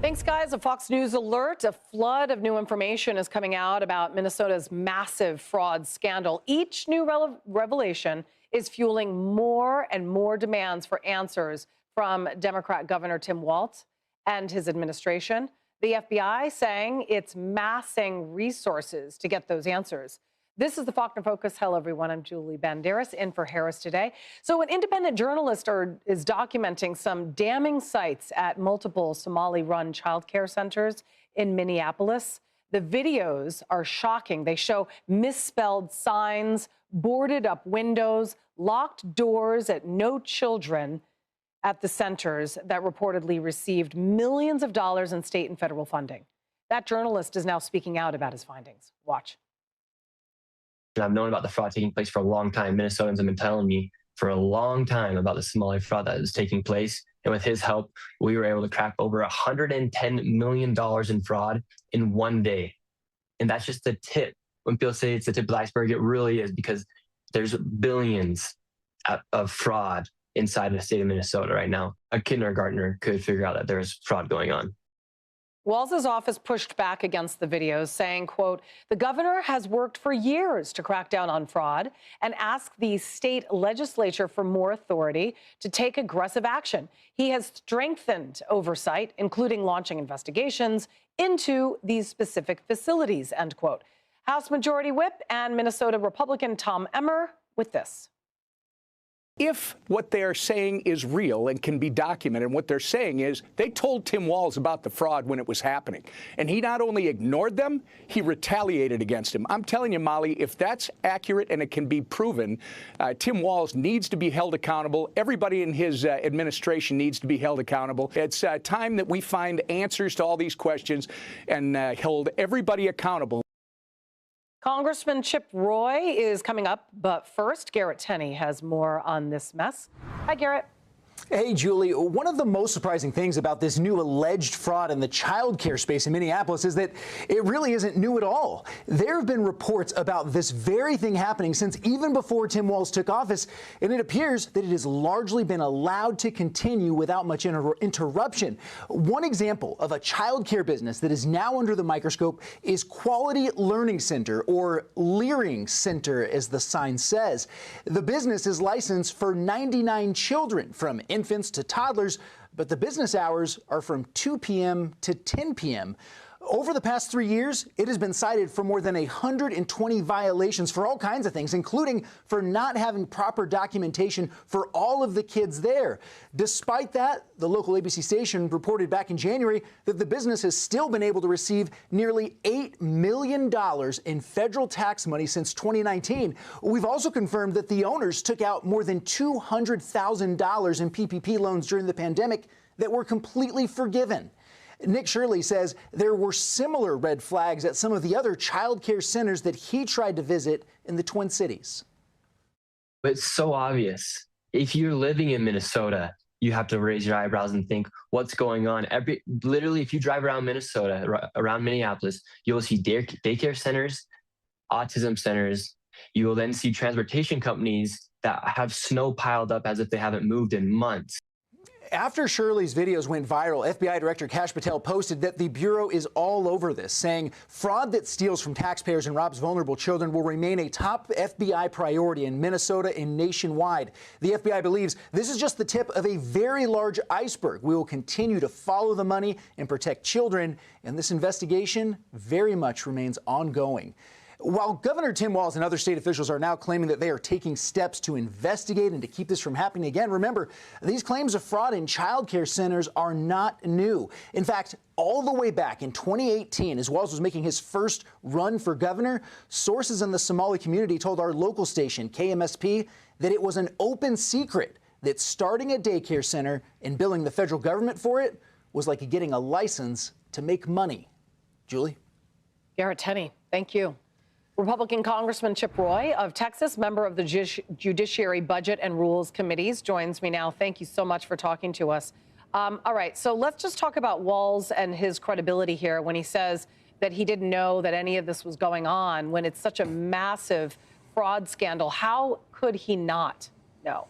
Thanks, guys. A Fox News alert. A flood of new information is coming out about Minnesota's massive fraud scandal. Each new revelation is fueling more and more demands for answers from Democrat Governor Tim Walz and his administration. The FBI saying it's massing resources to get those answers. This is the Faulkner Focus. Hello, everyone. I'm Julie Banderas, in for Harris today. So an independent journalist is documenting some damning sites at multiple Somali-run child care centers in Minneapolis. The videos are shocking. They show misspelled signs, boarded up windows, locked doors at no children at the centers that reportedly received millions of dollars in state and federal funding. That journalist is now speaking out about his findings. Watch. I've known about the fraud taking place for a long time. Minnesotans have been telling me for a long time about the Somali fraud that is taking place. And with his help, we were able to crack over $110 million in fraud in one day. And that's just the tip. When people say it's the tip of the iceberg, it really is, because there's billions of fraud inside the state of Minnesota right now. A kindergartner could figure out that there's fraud going on. Walz's office pushed back against the videos, saying, quote, the governor has worked for years to crack down on fraud and asked the state legislature for more authority to take aggressive action. He has strengthened oversight, including launching investigations into these specific facilities, end quote. House Majority Whip and Minnesota Republican Tom Emmer with this. If what they're saying is real and can be documented, and what they're saying is they told Tim Walz about the fraud when it was happening, and he not only ignored them, he retaliated against him. I'm telling you, Molly, if that's accurate and it can be proven, Tim Walz needs to be held accountable. Everybody in his administration needs to be held accountable. It's time that we find answers to all these questions and hold everybody accountable. Congressman Chip Roy is coming up, but first, Garrett Tenney has more on this mess. Hi, Garrett. Hey, Julie. One of the most surprising things about this new alleged fraud in the child care space in Minneapolis is that it really isn't new at all. There have been reports about this very thing happening since even before Tim Walz took office, and it appears that it has largely been allowed to continue without much interruption. One example of a child care business that is now under the microscope is Quality Learning Center, or Leering Center, as the sign says. The business is licensed for 99 children, from infants to toddlers, but the business hours are from 2 p.m. to 10 p.m. Over the past 3 years, it has been cited for more than 120 violations for all kinds of things, including for not having proper documentation for all of the kids there. Despite that, the local ABC station reported back in January that the business has still been able to receive nearly $8 million in federal tax money since 2019. We've also confirmed that the owners took out more than $200,000 in PPP loans during the pandemic that were completely forgiven. Nick Shirley says there were similar red flags at some of the other child care centers that he tried to visit in the Twin Cities. But it's so obvious. If you're living in Minnesota, you have to raise your eyebrows and think, what's going on? Literally, if you drive around Minnesota, around Minneapolis, you'll see daycare centers, autism centers. You will then see transportation companies that have snow piled up as if they haven't moved in months. After Shirley's videos went viral, FBI Director Kash Patel posted that the Bureau is all over this, saying fraud that steals from taxpayers and robs vulnerable children will remain a top FBI priority in Minnesota and nationwide. The FBI believes this is just the tip of a very large iceberg. We will continue to follow the money and protect children, and this investigation very much remains ongoing. While Governor Tim Walz and other state officials are now claiming that they are taking steps to investigate and to keep this from happening again, remember, these claims of fraud in child care centers are not new. In fact, all the way back in 2018, as Walz was making his first run for governor, sources in the Somali community told our local station, KMSP, that it was an open secret that starting a daycare center and billing the federal government for it was like getting a license to make money. Julie? Garrett Tenney, thank you. Republican Congressman Chip Roy of Texas, member of the Judiciary Budget and Rules Committees, joins me now. Thank you so much for talking to us. All right, so let's just talk about Walz and his credibility here when he says that he didn't know that any of this was going on when it's such a massive fraud scandal. How could he not know?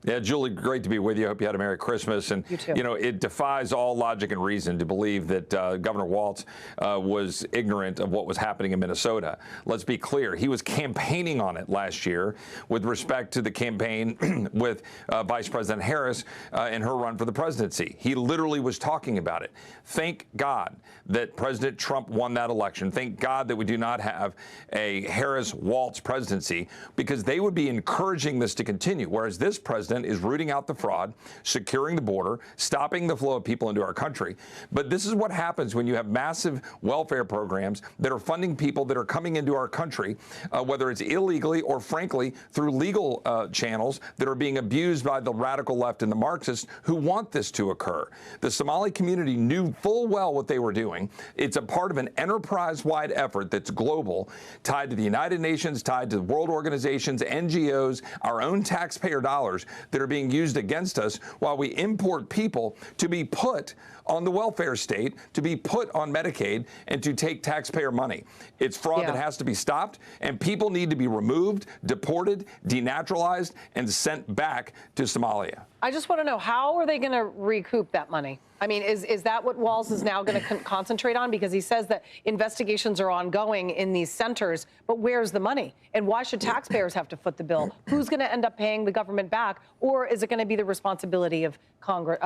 Yeah, Julie, great to be with you. I hope you had a Merry Christmas. And, You too. you know, it defies all logic and reason to believe that Governor Walz was ignorant of what was happening in Minnesota. Let's be clear. He was campaigning on it last year with respect to the campaign with Vice President Harris in her run for the presidency. He literally was talking about it. Thank God that President Trump won that election. Thank God that we do not have a Harris-Walz presidency, because they would be encouraging this to continue, whereas this president is rooting out the fraud, securing the border, stopping the flow of people into our country. But this is what happens when you have massive welfare programs that are funding people that are coming into our country, whether it's illegally or, frankly, through legal channels that are being abused by the radical left and the Marxists who want this to occur. The Somali community knew full well what they were doing. It's a part of an enterprise-wide effort that's global, tied to the United Nations, tied to the world organizations, NGOs, our own taxpayer dollars that are being used against us while we import people to be put on the welfare state, to be put on Medicaid, and to take taxpayer money. It's fraud that has to be stopped, and people need to be removed, deported, denaturalized, and sent back to Somalia. I just want to know, how are they going to recoup that money? I mean, is that what Walz is now going to concentrate on? Because he says that investigations are ongoing in these centers, but where's the money? And why should taxpayers have to foot the bill? Who's going to end up paying the government back? Or is it going to be the responsibility of Congress,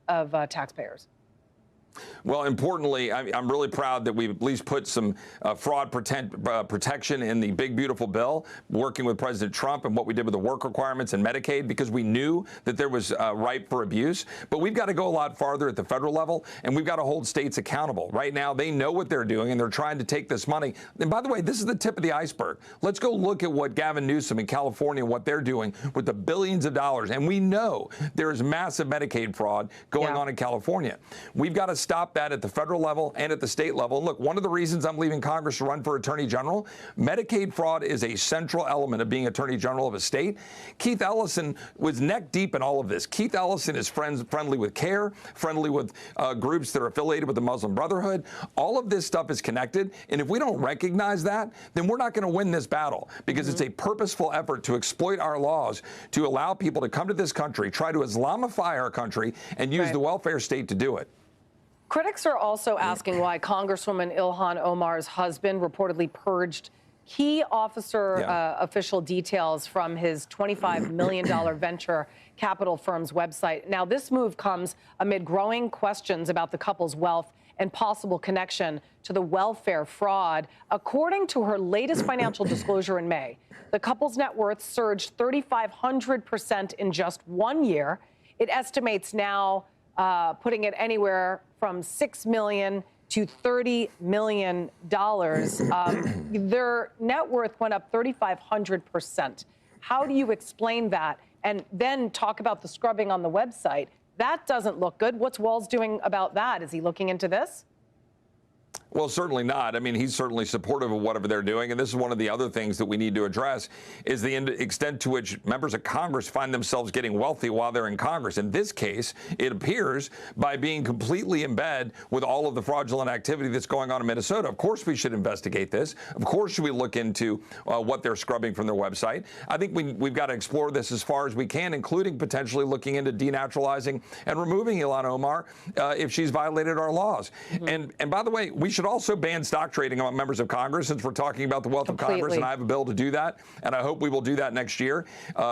of taxpayers? Well, importantly, I'm really proud that we've at least put some fraud protection in the big, beautiful bill, working with President Trump and what we did with the work requirements and Medicaid, because we knew that there was ripe for abuse. But we've got to go a lot farther at the federal level, and we've got to hold states accountable. Right now, they know what they're doing, and they're trying to take this money. And by the way, this is the tip of the iceberg. Let's go look at what Gavin Newsom in California, what they're doing with the billions of dollars. And we know there is massive Medicaid fraud going on in California. We've got to stop that at the federal level and at the state level. And look, one of the reasons I'm leaving Congress to run for Attorney General, Medicaid fraud is a central element of being Attorney General of a state. Keith Ellison was neck deep in all of this. Keith Ellison is friendly with CARE, friendly with groups that are affiliated with the Muslim Brotherhood. All of this stuff is connected. And if we don't recognize that, then we're not going to win this battle, because it's a purposeful effort to exploit our laws, to allow people to come to this country, try to Islamify our country, and use the welfare state to do it. Critics are also asking why Congresswoman Ilhan Omar's husband reportedly purged key officer official details from his $25 million venture capital firm's website. Now, this move comes amid growing questions about the couple's wealth and possible connection to the welfare fraud. According to her latest financial disclosure in May, the couple's net worth surged 3,500% in just 1 year. It estimates now putting it anywhere from $6 million to $30 million. Their net worth went up 3,500%. How do you explain that? And then talk about the scrubbing on the website. That doesn't look good. What's Walz doing about that? Is he looking into this? Well, certainly not. I mean, he's certainly supportive of whatever they're doing. And this is one of the other things that we need to address, is the extent to which members of Congress find themselves getting wealthy while they're in Congress. In this case, it appears by being completely in bed with all of the fraudulent activity that's going on in Minnesota. Of course, we should investigate this. Of course, should we look into what they're scrubbing from their website. I think we've got to explore this as far as we can, including potentially looking into denaturalizing and removing Ilhan Omar if she's violated our laws. And by the way, we should also ban stock trading among members of Congress, since we're talking about the wealth of Congress, and I have a bill to do that, and I hope we will do that next year.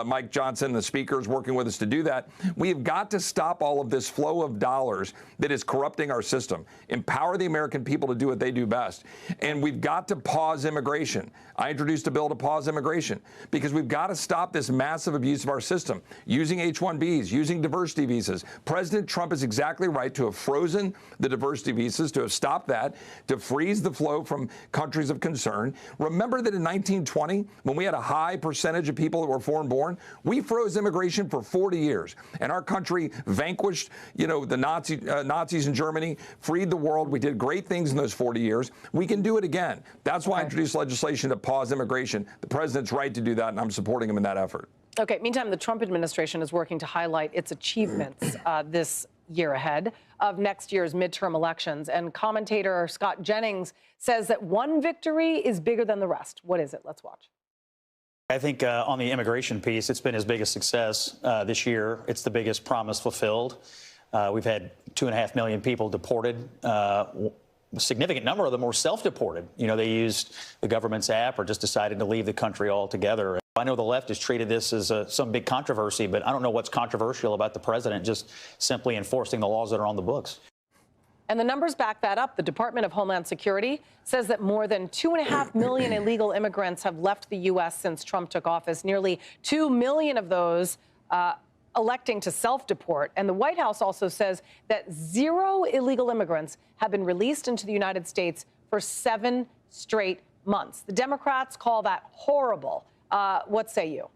Mike Johnson, the Speaker, is working with us to do that. We have got to stop all of this flow of dollars that is corrupting our system, empower the American people to do what they do best, and we've got to pause immigration. I introduced a bill to pause immigration because we've got to stop this massive abuse of our system, using H-1Bs, using diversity visas. President Trump is exactly right to have frozen the diversity visas, to have stopped that, to freeze the flow from countries of concern. Remember that in 1920, when we had a high percentage of people that were foreign-born, we froze immigration for 40 years. And our country vanquished, the Nazis in Germany, freed the world. We did great things in those 40 years. We can do it again. That's why I introduced legislation to pause immigration. The president's right to do that, and I'm supporting him in that effort. Okay. Meantime, the Trump administration is working to highlight its achievements this year ahead of next year's midterm elections. And commentator Scott Jennings says that one victory is bigger than the rest. What is it? Let's watch. I think on the immigration piece, it's been his biggest success this year. It's the biggest promise fulfilled. We've had 2.5 million people deported. A significant number of them were self-deported. You know, they used the government's app or just decided to leave the country altogether. I know the left has treated this as some big controversy, but I don't know what's controversial about the president just simply enforcing the laws that are on the books. And the numbers back that up. The Department of Homeland Security says that more than 2.5 million illegal immigrants have left the U.S. since Trump took office. Nearly 2 million of those electing to self-deport. And the White House also says that 0 illegal immigrants have been released into the United States for 7 straight months. The Democrats call that horrible. What say you?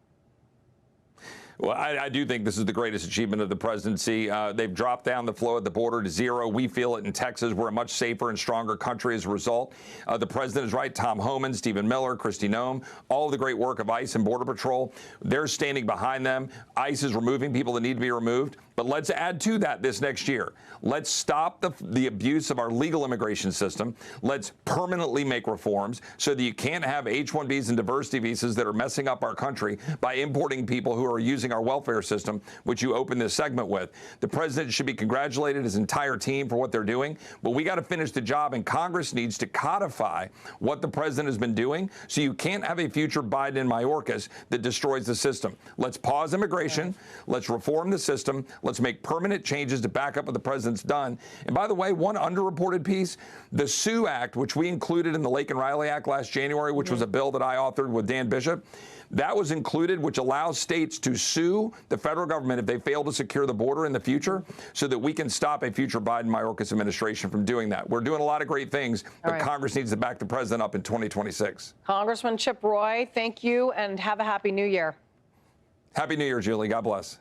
Well, I do think this is the greatest achievement of the presidency. They've dropped down the flow at the border to 0. We feel it in Texas. We're a much safer and stronger country as a result. The president is right. Tom Homan, Stephen Miller, Kristi Noem, all of the great work of ICE and Border Patrol. They're standing behind them. ICE is removing people that need to be removed. But let's add to that this next year. Let's stop the abuse of our legal immigration system. Let's permanently make reforms so that you can't have H-1Bs and diversity visas that are messing up our country by importing people who are using our welfare system, which you opened this segment with. The president should be congratulated, his entire team, for what they're doing. But we got to finish the job, and Congress needs to codify what the president has been doing so you can't have a future Biden and Mayorkas that destroys the system. Let's pause immigration. Let's reform the system. Let's make permanent changes to back up what the president's done. And by the way, one underreported piece, the SUE Act, which we included in the Lake and Riley Act last January, which was a bill that I authored with Dan Bishop, that was included, which allows states to sue the federal government if they fail to secure the border in the future so that we can stop a future Biden-Mayorkas administration from doing that. We're doing a lot of great things, but Congress needs to back the president up in 2026. Congressman Chip Roy, thank you, and have a happy new year. Happy New Year, Julie. God bless.